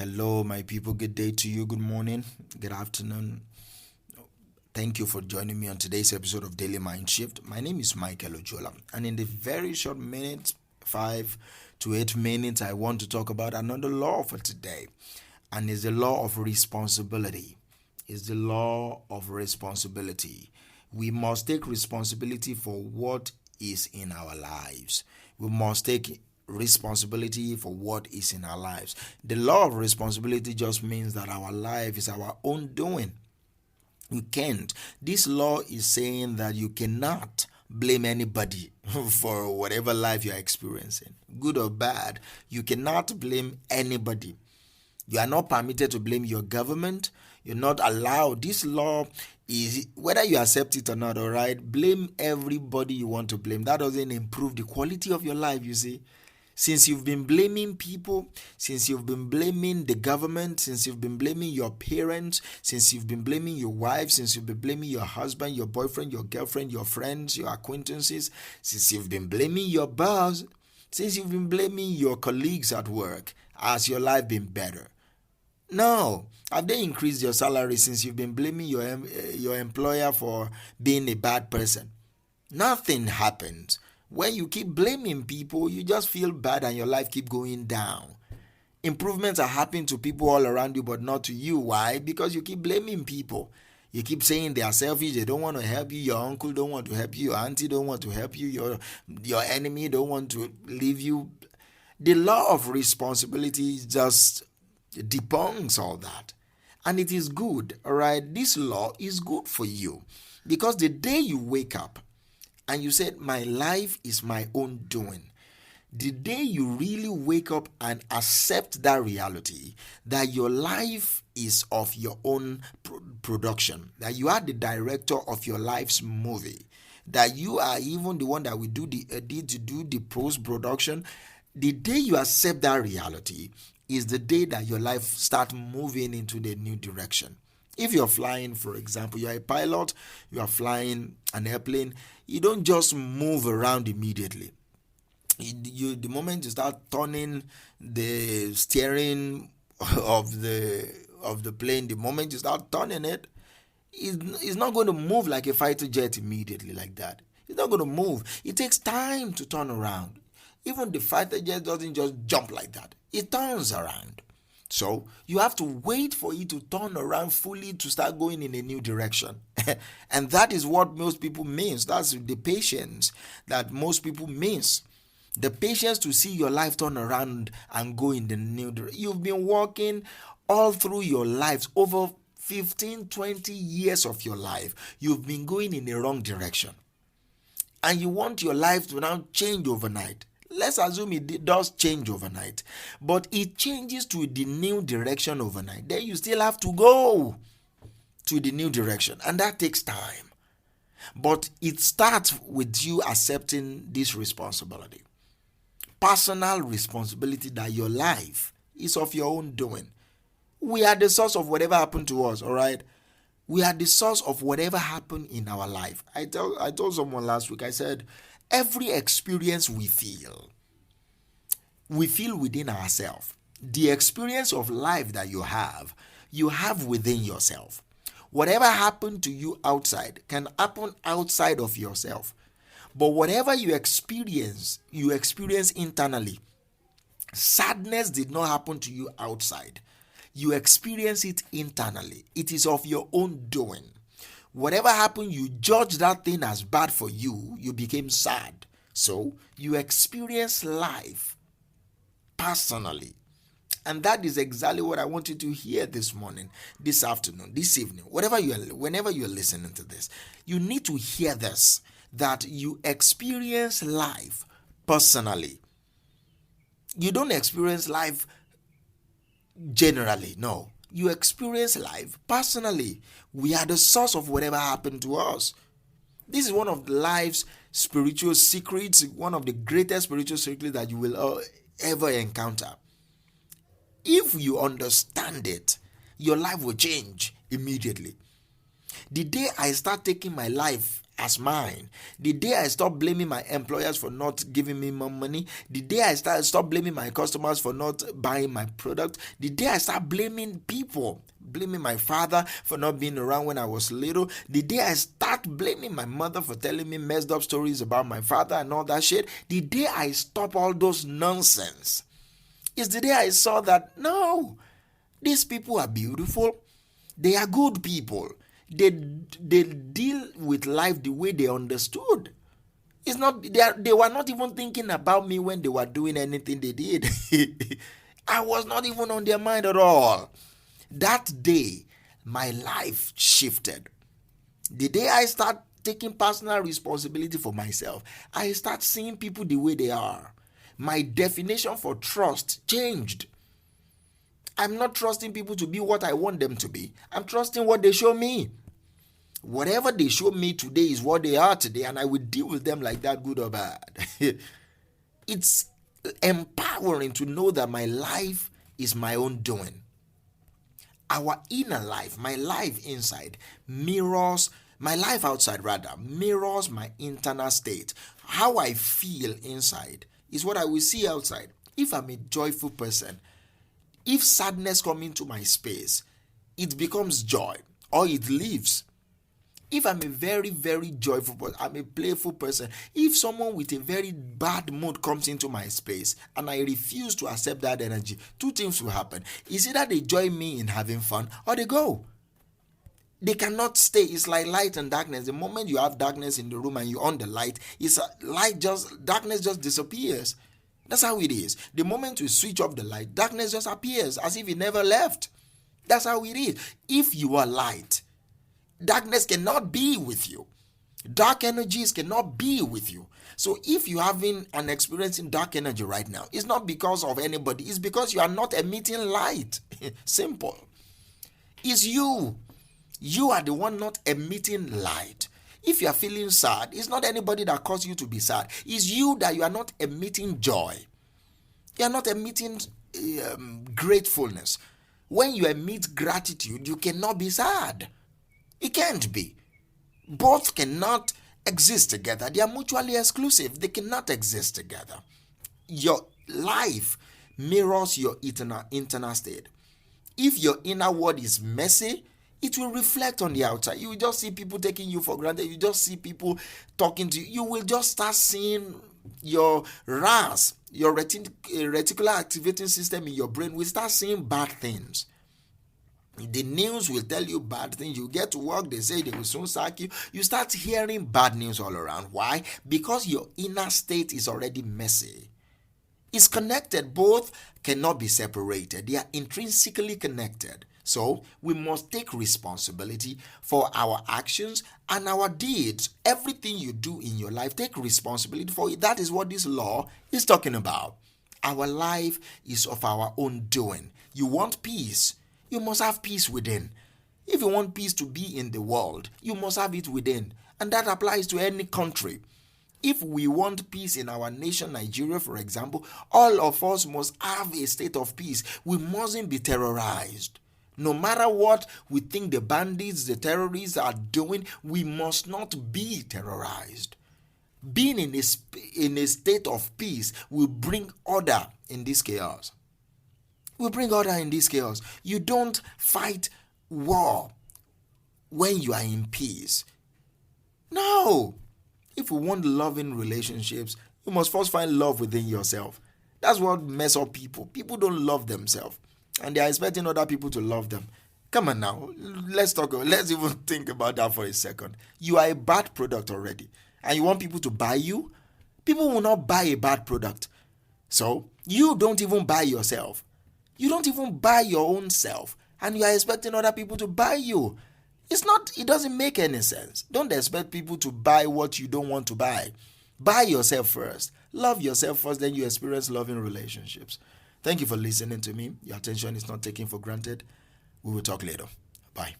Hello, my people. Good day to you. Good morning. Good afternoon. Thank you for joining me on today's episode of Daily Mind Shift. My name is Michael Ojola, and in the very short minutes, 5 to 8 minutes, I want to talk about another law for today, and it's the law of responsibility. It's the law of responsibility. We must take responsibility for what is in our lives. We must take responsibility for what is in our lives. The law of responsibility just means that our life is our own doing. You can't. This law is saying that you cannot blame anybody for whatever life you are experiencing, good or bad. You cannot blame anybody. You are not permitted to blame your government. You're not allowed. This law is, whether you accept it or not, all right, blame everybody you want to blame. That doesn't improve the quality of your life, you see. Since you've been blaming people, since you've been blaming the government, since you've been blaming your parents, since you've been blaming your wife, since you've been blaming your husband, your boyfriend, your girlfriend, your friends, your acquaintances, since you've been blaming your boss, since you've been blaming your colleagues at work, has your life been better? No. Have they increased your salary since you've been blaming your employer for being a bad person? Nothing happens. When you keep blaming people, you just feel bad and your life keep going down. Improvements are happening to people all around you, but not to you. Why? Because you keep blaming people. You keep saying they are selfish, they don't want to help you, your uncle don't want to help you, your auntie don't want to help you, your enemy don't want to leave you. The law of responsibility just debunks all that. And it is good, all right? This law is good for you because the day you wake up and you said, my life is my own doing, the day you really wake up and accept that reality, that your life is of your own production, that you are the director of your life's movie, that you are even the one that will do the edit, to do the post-production, the day you accept that reality is the day that your life starts moving into the new direction. If you're flying, for example, you're a pilot, you are flying an airplane, you don't just move around immediately. The moment you start turning the steering of the plane, the moment you start turning it, it's not going to move like a fighter jet immediately like that. It's not going to move. It takes time to turn around. Even the fighter jet doesn't just jump like that. It turns around. So you have to wait for it to turn around fully to start going in a new direction. And that is what most people miss. That's the patience that most people miss. The patience to see your life turn around and go in the new direction. You've been walking all through your lives, over 15, 20 years of your life. You've been going in the wrong direction. And you want your life to now change overnight. Let's assume it does change overnight, but it changes to the new direction overnight. Then you still have to go to the new direction, and that takes time. But it starts with you accepting this responsibility. Personal responsibility that your life is of your own doing. We are the source of whatever happened to us, all right? We are the source of whatever happened in our life. I told someone last week, I said, every experience we feel within ourselves. The experience of life that you have within yourself. Whatever happened to you outside can happen outside of yourself. But whatever you experience internally. Sadness did not happen to you outside. You experience it internally. It is of your own doing. Whatever happened, you judge that thing as bad for you. You became sad. So you experience life personally. And that is exactly what I want you to hear this morning, this afternoon, this evening, whenever you're listening to this. You need to hear this, that you experience life personally. You don't experience life generally, no. You experience life personally. We are the source of whatever happened to us. This is one of life's spiritual secrets, one of the greatest spiritual secrets that you will ever encounter. If you understand it, your life will change immediately. The day I start taking my life as mine, the day I stop blaming my employers for not giving me more money, the day I stop blaming my customers for not buying my product, the day I start blaming people, blaming my father for not being around when I was little, the day I start blaming my mother for telling me messed up stories about my father and all that shit, the day I stop all those nonsense is the day I saw that no, these people are beautiful, they are good people. They deal with life the way they understood. It's not they were not even thinking about me when they were doing anything they did. I was not even on their mind at all. That day, my life shifted. The day I start taking personal responsibility for myself, I start seeing people the way they are. My definition for trust changed. I'm not trusting people to be what I want them to be. I'm trusting what they show me. Whatever they show me today is what they are today, and I will deal with them like that, good or bad. It's empowering to know that my life is my own doing. Our inner life, my life inside, mirrors my life outside, mirrors my internal state. How I feel inside is what I will see outside. If I'm a joyful person, if sadness comes into my space, it becomes joy or it leaves. If I'm a very, very joyful person, I'm a playful person, if someone with a very bad mood comes into my space and I refuse to accept that energy, two things will happen. It's either they join me in having fun or they go. They cannot stay. It's like light and darkness. The moment you have darkness in the room and you on the light, darkness just disappears. That's how it is. The moment you switch off the light, darkness just appears as if it never left. That's how it is. If you are light, darkness cannot be with you. Dark energies cannot be with you. So if you're having an experience in dark energy right now, it's not because of anybody. It's because you are not emitting light. Simple. It's you. You are the one not emitting light. If you are feeling sad, it's not anybody that caused you to be sad. It's you that you are not emitting joy. You are not emitting gratefulness. When you emit gratitude, you cannot be sad. It can't be. Both cannot exist together. They are mutually exclusive. They cannot exist together. Your life mirrors your internal state. If your inner world is messy, it will reflect on the outside. You will just see people taking you for granted. You just see people talking to you. You will just start seeing your RAS, your reticular activating system in your brain will start seeing bad things. The news will tell you bad things. You get to work, they say they will soon sack you. You start hearing bad news all around. Why? Because your inner state is already messy. It's connected. Both cannot be separated. They are intrinsically connected. So we must take responsibility for our actions and our deeds. Everything you do in your life, take responsibility for it. That is what this law is talking about. Our life is of our own doing. You want peace, you must have peace within. If you want peace to be in the world, you must have it within. And that applies to any country. If we want peace in our nation, Nigeria, for example, all of us must have a state of peace. We mustn't be terrorized. No matter what we think the bandits, the terrorists are doing, we must not be terrorized. Being in a state of peace will bring order in this chaos. Will bring order in this chaos. You don't fight war when you are in peace. No. If you want loving relationships, you must first find love within yourself. That's what mess up people. People don't love themselves. And they are expecting other people to love them. Come on now, let's even think about that for a second. You are a bad product already, and you want people to buy you? People will not buy a bad product. So, you don't even buy yourself. You don't even buy your own self, and you are expecting other people to buy you. It doesn't make any sense. Don't expect people to buy what you don't want to buy. Buy yourself first. Love yourself first, then you experience loving relationships. Thank you for listening to me. Your attention is not taken for granted. We will talk later. Bye.